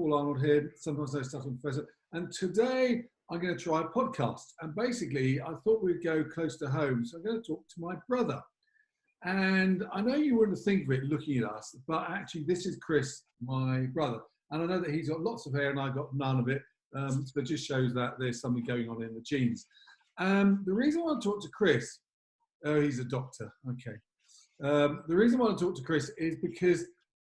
Paul Arnold here, sometimes known as Professor, and today I'm going to try a podcast. And basically, I thought we'd go close to home, so I'm going to talk to my brother. And I know you wouldn't think of it looking at us, but actually this is Chris, my brother. And I know that he's got lots of hair and I've got none of it. So it just shows that there's something going on in the genes. The reason I want to talk to Chris, oh, he's a doctor, okay. The reason I want to talk to Chris is because,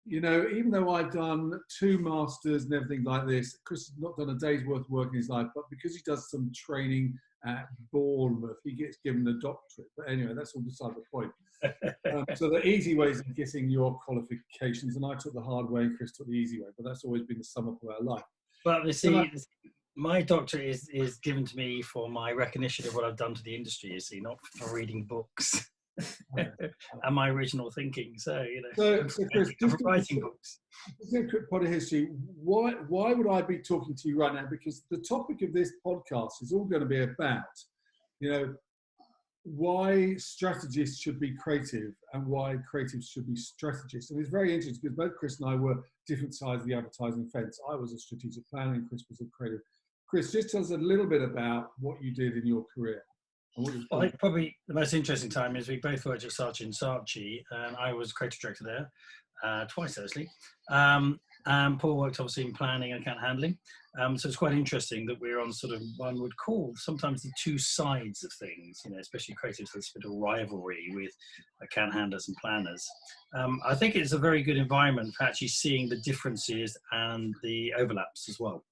you know, even though I've done 2 masters and everything like this, Chris has not done a day's worth of work in his life, but because he does some training at Bournemouth, he gets given a doctorate. But anyway, that's all beside the point. So the easy ways of getting your qualifications, and I took the hard way and Chris took the easy way, but that's always been the sum up of our life. But you see, my doctorate is given to me for my recognition of what I've done to the industry, you see, not for reading books. And my original thinking, so you know, so Chris, just writing books. Just a quick part of history. Why would I be talking to you right now? Because the topic of this podcast is all going to be about, you know, why strategists should be creative and why creatives should be strategists. And it's very interesting because both Chris and I were different sides of the advertising fence. I was a strategic planner and Chris was a creative. Chris, just tell us a little bit about what you did in your career. Well, I think probably the most interesting time is we both worked at Saatchi & Saatchi, and I was creative director there, twice actually. And Paul worked obviously in planning and account handling. So it's quite interesting that we're on sort of, one would call sometimes the 2 sides of things, you know, especially creatives, there's a bit of rivalry with account handlers and planners. I think it's a very good environment for actually seeing the differences and the overlaps as well.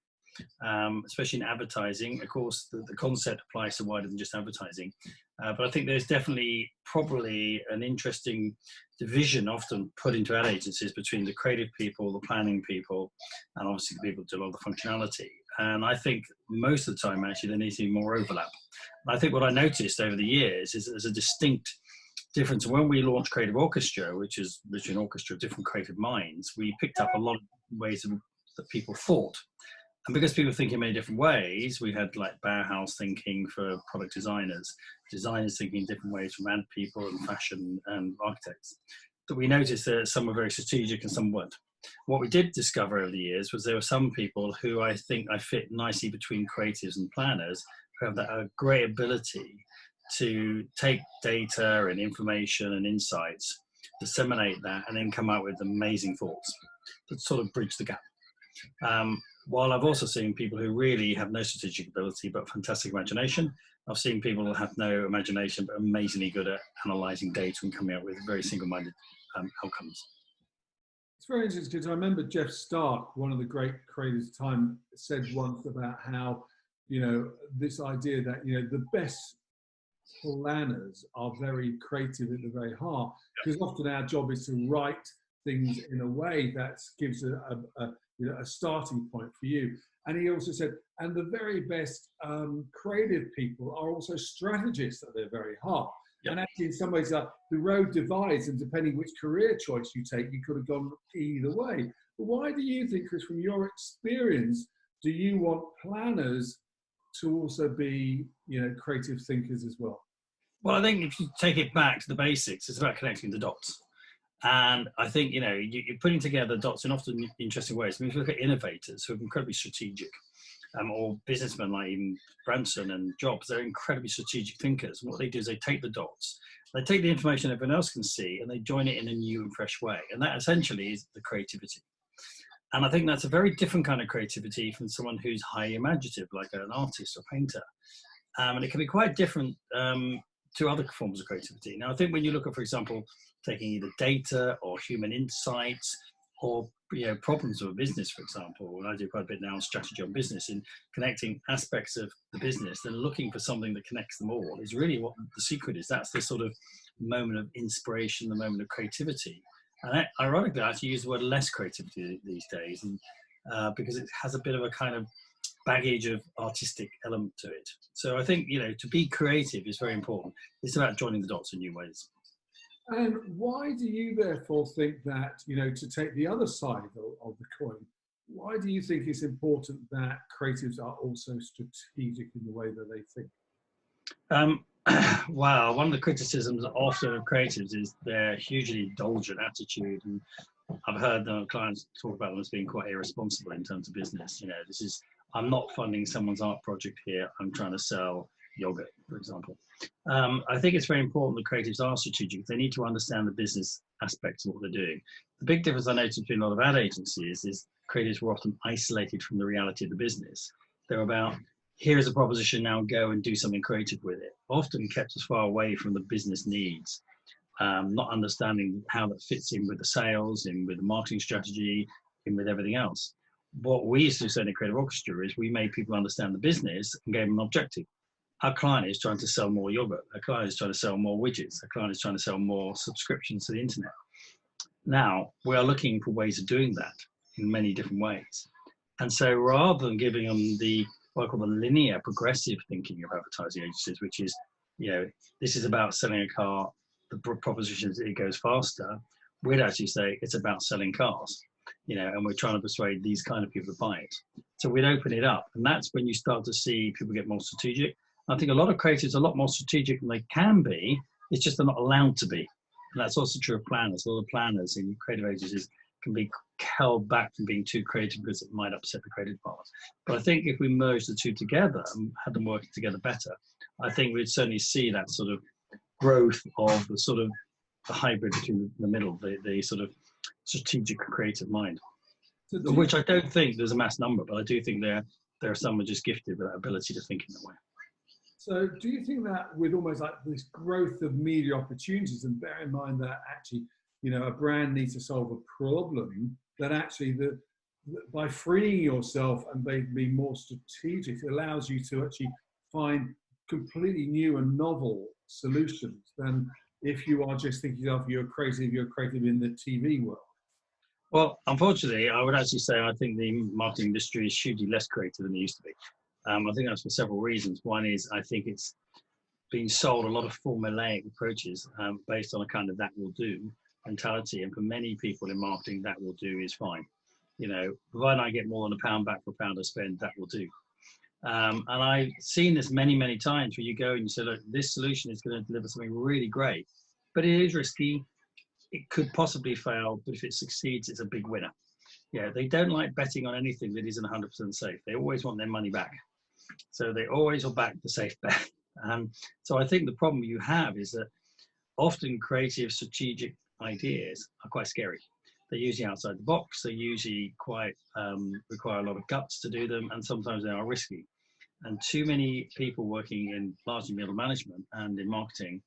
Especially in advertising. Of course, the concept applies to wider than just advertising. But I think there's definitely probably an interesting division often put into ad agencies between the creative people, the planning people, and obviously the people who do a lot of the functionality. And I think most of the time, actually, there needs to be more overlap. And I think what I noticed over the years is there's a distinct difference. When we launched Creative Orchestra, which is literally an orchestra of different creative minds, we picked up a lot of ways that people thought. And because people think in many different ways, we had like Bauhaus thinking for product designers thinking in different ways from ad people and fashion and architects, that we noticed that some were very strategic and some weren't. What we did discover over the years was there were some people who I think I fit nicely between creatives and planners who have that great ability to take data and information and insights, disseminate that, and then come out with amazing thoughts that sort of bridge the gap. While I've also seen people who really have no strategic ability but fantastic imagination, I've seen people who have no imagination but amazingly good at analysing data and coming up with very single-minded outcomes. It's very interesting because I remember Jeff Stark, one of the great creators of time, said once about how, you know, this idea that, you know, the best planners are very creative at the very heart, because often our job is to write things in a way that gives a starting point for you. And he also said, and the very best creative people are also strategists at their very heart. Yep. And actually, in some ways, the road divides, and depending which career choice you take, you could have gone either way. But why do you think, Chris, from your experience, do you want planners to also be, you know, creative thinkers as well? Well, I think if you take it back to the basics, it's about connecting the dots. And I think, you know, you're putting together dots in often interesting ways. I mean, if you look at innovators who are incredibly strategic, or businessmen like even Branson and Jobs, they're incredibly strategic thinkers. And what they do is they take the dots, they take the information everyone else can see, and they join it in a new and fresh way. And that essentially is the creativity. And I think that's a very different kind of creativity from someone who's highly imaginative, like an artist or painter. And it can be quite different to other forms of creativity. Now, I think when you look at, for example, taking either data or human insights or, you know, problems of a business, for example, and I do quite a bit now on strategy on business, in connecting aspects of the business, then looking for something that connects them all is really what the secret is. That's the sort of moment of inspiration, the moment of creativity. And ironically, I actually use the word less creativity these days, and because it has a bit of a kind of baggage of artistic element to it. So I think, you know, to be creative is very important. It's about joining the dots in new ways. And why do you therefore think that, you know, to take the other side of the coin, why do you think it's important that creatives are also strategic in the way that they think? Well, one of the criticisms often of creatives is their hugely indulgent attitude and I've heard clients talk about them as being quite irresponsible in terms of business. You know, I'm not funding someone's art project here. I'm trying to sell yogurt, for example. I think it's very important that creatives are strategic. They need to understand the business aspects of what they're doing. The big difference I noticed between a lot of ad agencies is creatives were often isolated from the reality of the business. They're about, here's a proposition, now go and do something creative with it. Often kept us far away from the business needs, not understanding how that fits in with the sales, in with the marketing strategy, in with everything else. What we used to do in Creative Orchestra is we made people understand the business and gave them an objective. Our client is trying to sell more yogurt. Our client is trying to sell more widgets. Our client is trying to sell more subscriptions to the internet. Now, we are looking for ways of doing that in many different ways. And so rather than giving them what I call the linear progressive thinking of advertising agencies, which is, you know, this is about selling a car, the proposition is it goes faster, we'd actually say it's about selling cars, you know, and we're trying to persuade these kind of people to buy it. So we'd open it up, and that's when you start to see people get more strategic. I think a lot of creatives are a lot more strategic than they can be. It's just they're not allowed to be. And that's also true of planners. A lot of planners in creative agencies can be held back from being too creative because it might upset the creative partners. But I think if we merge the two together and had them working together better, I think we'd certainly see that sort of growth of the sort of the hybrid between the middle, the sort of strategic creative mind, which I don't think there's a mass number, but I do think there are some who are just gifted with that ability to think in that way. So do you think that with almost like this growth of media opportunities, and bear in mind that actually, you know, a brand needs to solve a problem, that actually by freeing yourself and being more strategic, it allows you to actually find completely new and novel solutions than if you are just thinking of you're creative in the TV world? Well, unfortunately, I would actually say I think the marketing industry is hugely less creative than it used to be. I think that's for several reasons. One is I think it's been sold a lot of formulaic approaches based on a kind of that will do mentality. And for many people in marketing, that will do is fine. You know, provided I get more than £1 back for a pound I spend, that will do. And I've seen this many, many times where you go and you say, look, this solution is going to deliver something really great, but it is risky. It could possibly fail, but if it succeeds, it's a big winner. Yeah, they don't like betting on anything that isn't 100% safe. They always want their money back. So they always will back the safe bet. So I think the problem you have is that often creative, strategic ideas are quite scary. They're usually outside the box. They usually quite require a lot of guts to do them, and sometimes they are risky. And too many people working in largely middle management and in marketing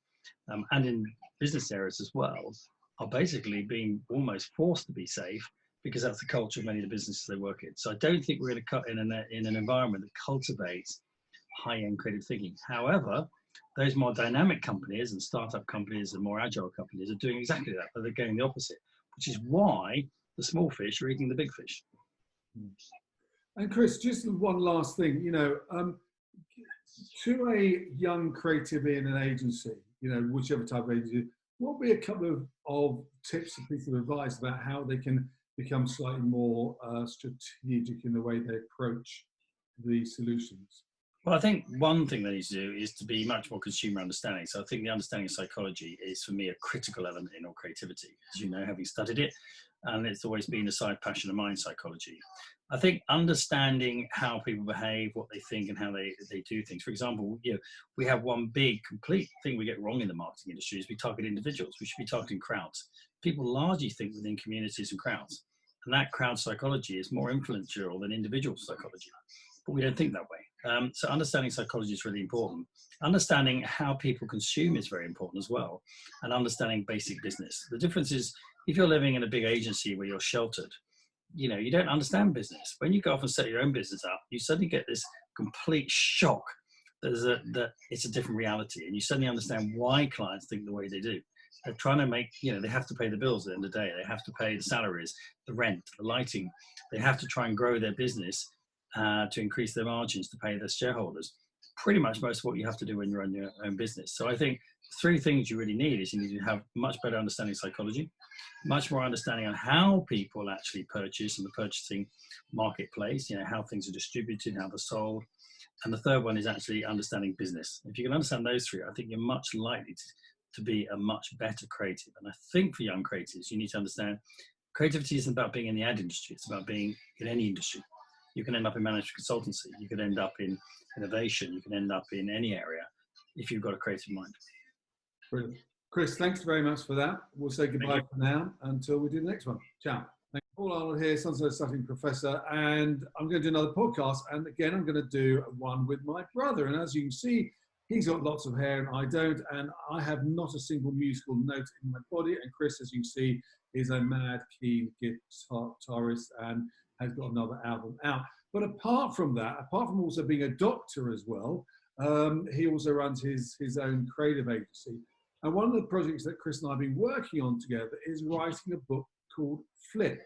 and in business areas as well are basically being almost forced to be safe because that's the culture of many of the businesses they work in. So I don't think we're going to cut in an environment that cultivates high-end creative thinking. However, those more dynamic companies and startup companies and more agile companies are doing exactly that, but they're going the opposite, which is why the small fish are eating the big fish. And Chris, just one last thing, you know, to a young creative in an agency, you know, whichever type of agency, what would be a couple of tips and pieces of advice about how they can become slightly more strategic in the way they approach the solutions? Well, I think one thing they need to do is to be much more consumer understanding. So I think the understanding of psychology is, for me, a critical element in all creativity, as you know, having studied it. And it's always been a side passion of mine, psychology. I think understanding how people behave, what they think, and how they do things. For example, you know, we have one big, complete thing we get wrong in the marketing industry is we target individuals. We should be targeting crowds. People largely think within communities and crowds. And that crowd psychology is more influential than individual psychology. But we don't think that way. So understanding psychology is really important. Understanding how people consume is very important as well. And understanding basic business. The difference is, if you're living in a big agency where you're sheltered, you know, you don't understand business. When you go off and set your own business up, you suddenly get this complete shock that it's a different reality. And you suddenly understand why clients think the way they do. They're trying to make, you know, they have to pay the bills at the end of the day. They have to pay the salaries, the rent, the lighting. They have to try and grow their business to increase their margins, to pay their shareholders. Pretty much most of what you have to do when you run your own business. So I think three things you really need is you need to have much better understanding of psychology, much more understanding on how people actually purchase and the purchasing marketplace, you know, how things are distributed, how they're sold. And the third one is actually understanding business. If you can understand those three, I think you're much likely to be a much better creative. And I think for young creatives, you need to understand creativity isn't about being in the ad industry. It's about being in any industry. You can end up in management consultancy. You could end up in innovation. You can end up in any area if you've got a creative mind. Brilliant. Chris, thanks very much for that. We'll say goodbye for now until we do the next one. Ciao. Paul Arnold here, Sunset Studying Professor, and I'm going to do another podcast. And again, I'm going to do one with my brother. And as you can see, he's got lots of hair and I don't, and I have not a single musical note in my body. And Chris, as you can see, is a mad, keen guitarist and has got another album out. But apart from that, apart from also being a doctor as well, he also runs his own creative agency. And one of the projects that Chris and I have been working on together is writing a book called Flip.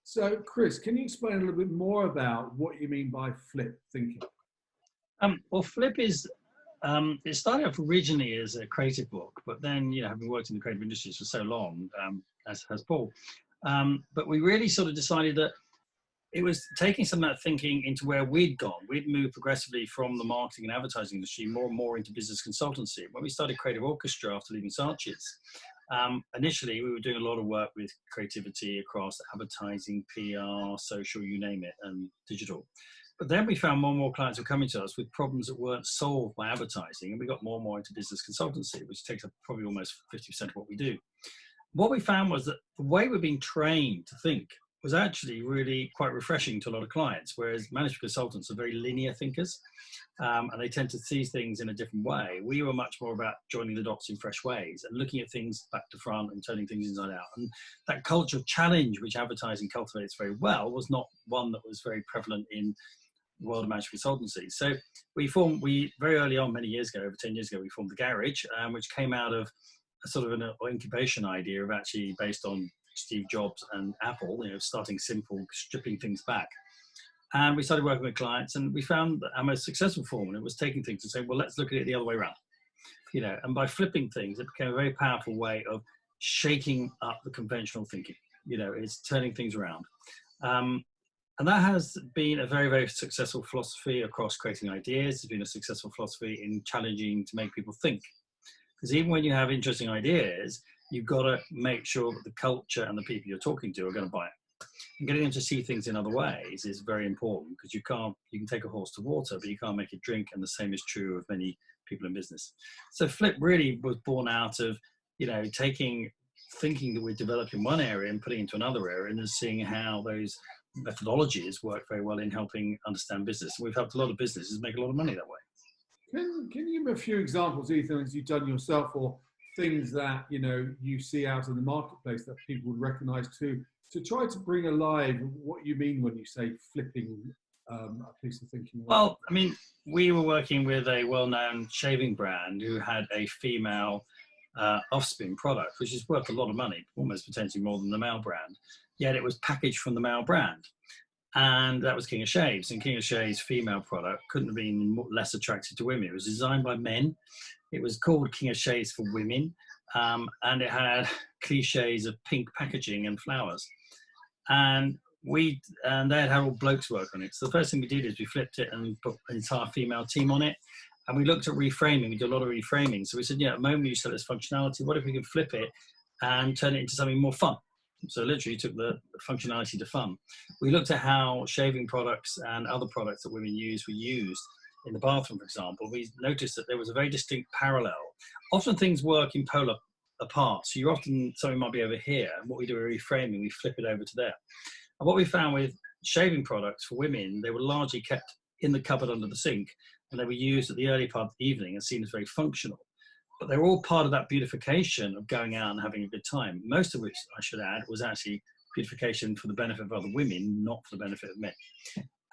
So, Chris, can you explain a little bit more about what you mean by flip thinking? Well, Flip is, it started off originally as a creative book, but then, having worked in the creative industries for so long, as has Paul, but we really sort of decided that it was taking some of that thinking into where we'd gone. We'd moved progressively from the marketing and advertising industry more and more into business consultancy. When we started Creative Orchestra after leaving Saatchi's, initially we were doing a lot of work with creativity across advertising, PR, social, you name it, and digital. But then we found more and more clients were coming to us with problems that weren't solved by advertising, and we got more and more into business consultancy, which takes up probably almost 50% of what we do. What we found was that the way we're being trained to think was actually really quite refreshing to a lot of clients, whereas management consultants are very linear thinkers, and they tend to see things in a different way. We were much more about joining the dots in fresh ways and looking at things back to front and turning things inside out. And that culture of challenge, which advertising cultivates very well, was not one that was very prevalent in the world of management consultancy. So we very early on, many years ago, over 10 years ago, we formed The Garage, which came out of a sort of an incubation idea of actually based on Steve Jobs and Apple, starting simple, stripping things back. And we started working with clients, and we found that our most successful formula was taking things and saying, well, let's look at it the other way around. And by flipping things, it became a very powerful way of shaking up the conventional thinking. It's turning things around. And that has been a very, very successful philosophy across creating ideas. It's been a successful philosophy in challenging to make people think. Because even when you have interesting ideas, you've got to make sure that the culture and the people you're talking to are going to buy it. And getting them to see things in other ways is very important, because you can take a horse to water, but you can't make it drink. And the same is true of many people in business. So Flip really was born out of, taking thinking that we developed in one area and putting it into another area, and then seeing how those methodologies work very well in helping understand business. And we've helped a lot of businesses make a lot of money that way. Can you give me a few examples, either things you've done yourself or things that you see out in the marketplace that people would recognize to try to bring alive what you mean when you say flipping a piece of thinking? Well, I mean, we were working with a well-known shaving brand who had a female off-spin product, which is worth a lot of money, almost potentially more than the male brand, yet it was packaged from the male brand. And that was King of Shaves, and King of Shaves' female product couldn't have been less attractive to women. It was designed by men. It was called King of Shaves for women, and it had cliches of pink packaging and flowers. And they had all blokes work on it. So the first thing we did is we flipped it and put an entire female team on it. And we looked at reframing. We did a lot of reframing. So we said, at the moment you sell this functionality, what if we can flip it and turn it into something more fun? So literally took the functionality to fun. We looked at how shaving products and other products that women use were used in the bathroom, for example. We noticed that there was a very distinct parallel. Often things work in polar apart. So something might be over here. And what we do is reframing, we flip it over to there. And what we found with shaving products for women, they were largely kept in the cupboard under the sink, and they were used at the early part of the evening and seen as very functional. But they're all part of that beautification of going out and having a good time, most of which, I should add, was actually beautification for the benefit of other women, not for the benefit of men.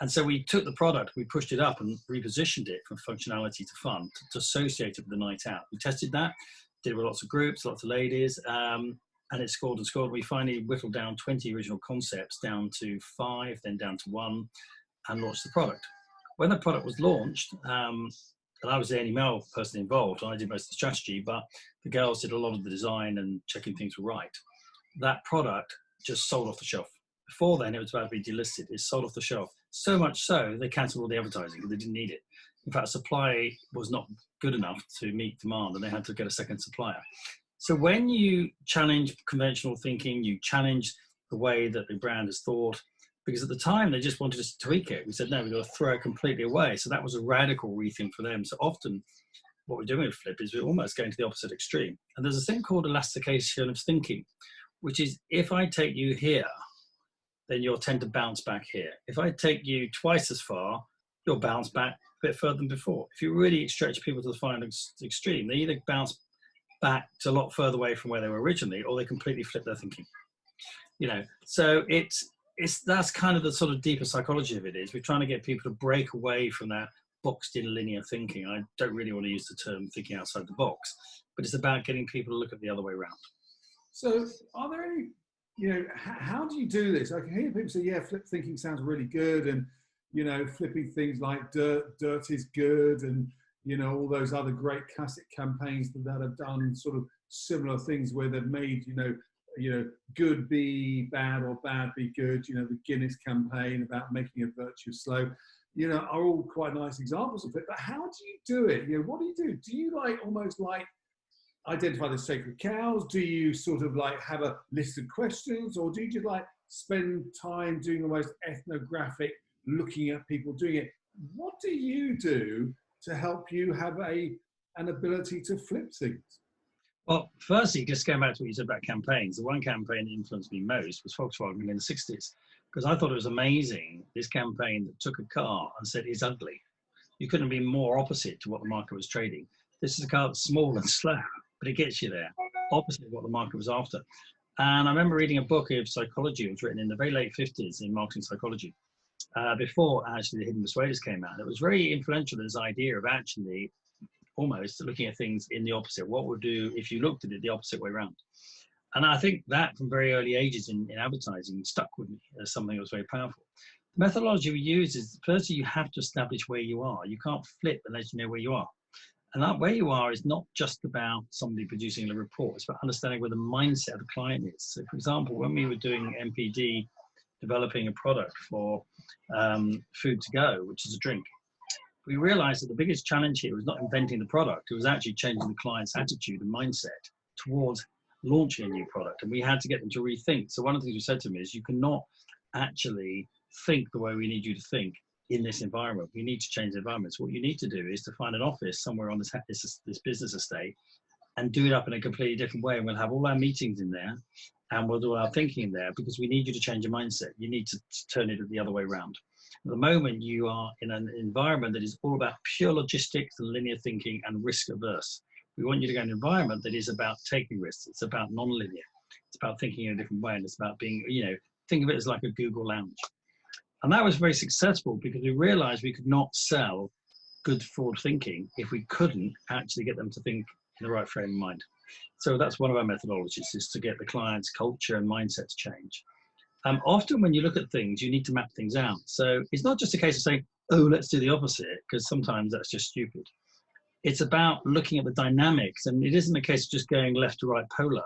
And so we took the product, we pushed it up and repositioned it from functionality to fun, to associate it with the night out. We tested that, did it with lots of groups, lots of ladies, and it scored and scored. We finally whittled down 20 original concepts down to 5, then down to 1, and launched the product. When the product was launched, and I was the only male person involved, and I did most of the strategy, but the girls did a lot of the design and checking things were right. That product just sold off the shelf. Before then, it was about to be delisted. It sold off the shelf. So much so, they cancelled all the advertising because they didn't need it. In fact, supply was not good enough to meet demand, and they had to get a second supplier. So when you challenge conventional thinking, you challenge the way that the brand is thought. Because at the time they just wanted us to tweak it. We said, no, we've got to throw it completely away. So that was a radical rethink for them. So often what we're doing with Flip is we're almost going to the opposite extreme. And there's a thing called elastication of thinking, which is if I take you here, then you'll tend to bounce back here. If I take you twice as far, you'll bounce back a bit further than before. If you really stretch people to the final extreme, they either bounce back to a lot further away from where they were originally, or they completely flip their thinking. You know, so that's kind of the sort of deeper psychology of it is we're trying to get people to break away from that boxed in linear thinking. I don't really want to use the term thinking outside the box, but it's about getting people to look at the other way around. So are there any, you know, how do you do this? I can hear people say, yeah, flip thinking sounds really good. And, you know, flipping things like dirt is good. And, you know, all those other great classic campaigns that have done sort of similar things where they've made, you know, good be bad or bad be good. You know, the Guinness campaign about making a virtue slow, you know, are all quite nice examples of it. But how do you do it? You know, what do you do? Do you like almost like identify the sacred cows? Do you sort of like have a list of questions, or do you just like spend time doing almost ethnographic, looking at people doing it? What do you do to help you have an ability to flip things? Well, firstly, just going back to what you said about campaigns, the one campaign that influenced me most was Volkswagen in the 60s, because I thought it was amazing, this campaign that took a car and said, it's ugly. You couldn't be more opposite to what the market was trading. This is a car that's small and slow, but it gets you there, opposite of what the market was after. And I remember reading a book of psychology. It was written in the very late 50s in marketing psychology, before actually The Hidden Persuaders came out. It was very influential, this idea of actually almost looking at things in the opposite. What would do if you looked at it the opposite way around? And I think that from very early ages in advertising stuck with me as something that was very powerful. The methodology we use is, firstly, you have to establish where you are. You can't flip unless you know where you are. And that where you are is not just about somebody producing a report. It's about understanding where the mindset of the client is. So, for example, when we were doing MPD, developing a product for food to go, which is a drink, we realized that the biggest challenge here was not inventing the product. It was actually changing the client's attitude and mindset towards launching a new product. And we had to get them to rethink. So one of the things we said to them is, you cannot actually think the way we need you to think in this environment. We need to change the environment. So what you need to do is to find an office somewhere on this business estate and do it up in a completely different way. And we'll have all our meetings in there and we'll do our thinking in there, because we need you to change your mindset. You need to turn it the other way around. At the moment, you are in an environment that is all about pure logistics and linear thinking and risk averse. We want you to go in an environment that is about taking risks. It's about non-linear. It's about thinking in a different way. And it's about being, you know, think of it as like a Google lounge. And that was very successful because we realized we could not sell good forward thinking if we couldn't actually get them to think in the right frame of mind. So that's one of our methodologies, is to get the client's culture and mindset to change. Often when you look at things, you need to map things out. So it's not just a case of saying, oh, let's do the opposite, because sometimes that's just stupid. It's about looking at the dynamics, and it isn't a case of just going left to right polar.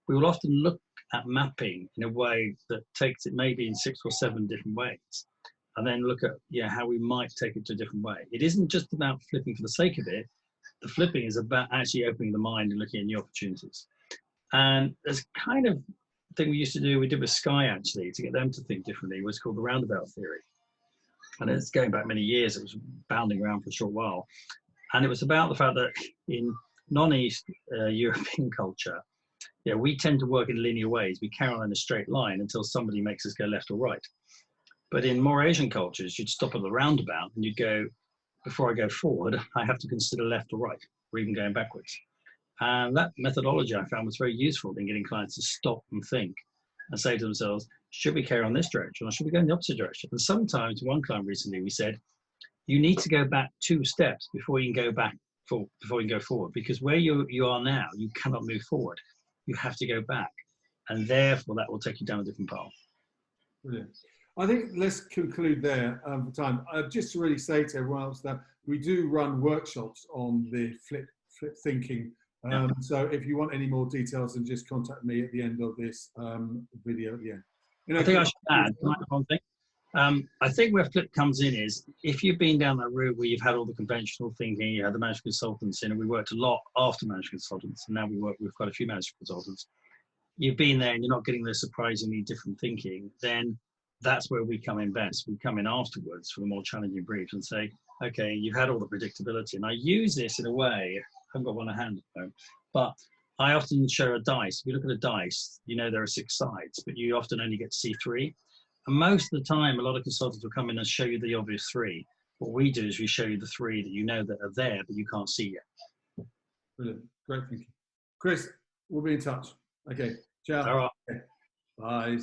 We will often look at mapping in a way that takes it maybe in 6 or 7 different ways, and then look at how we might take it to a different way. It isn't just about flipping for the sake of it. The flipping is about actually opening the mind and looking at new opportunities. And there's kind of thing we used to do, we did with Sky actually, to get them to think differently, was called the roundabout theory. And it's going back many years. It was bounding around for a short while. And it was about the fact that in non-East European culture, we tend to work in linear ways. We carry on in a straight line until somebody makes us go left or right. But in more Asian cultures, you'd stop at the roundabout and you'd go, before I go forward, I have to consider left or right, or even going backwards. And that methodology I found was very useful in getting clients to stop and think and say to themselves, should we carry on this direction or should we go in the opposite direction? And sometimes, one client recently, we said, you need to go back 2 steps before you can go before you can go forward, because where you are now, you cannot move forward. You have to go back. And therefore, that will take you down a different path. Brilliant. I think let's conclude there for time. Just to really say to everyone else that we do run workshops on the flip thinking. So if you want any more details, then just contact me at the end of this video. I think I should add one thing. I think where flip comes in is, if you've been down that route where you've had all the conventional thinking, you had the management consultants in, and we worked a lot after management consultants, and now we work with quite a few management consultants. you've been there and you're not getting the surprisingly different thinking, then that's where we come in best. We come in afterwards for the more challenging briefs and say, okay, you've had all the predictability. And I use this in a way, I haven't got one at hand at the moment, but I often show a dice. If you look at a dice, you know there are 6 sides, but you often only get to see 3. And most of the time, a lot of consultants will come in and show you the obvious 3. What we do is we show you the 3 that you know that are there, but you can't see yet. Brilliant. Great thinking. Chris, we'll be in touch. Okay. Ciao. All right. Okay. Bye.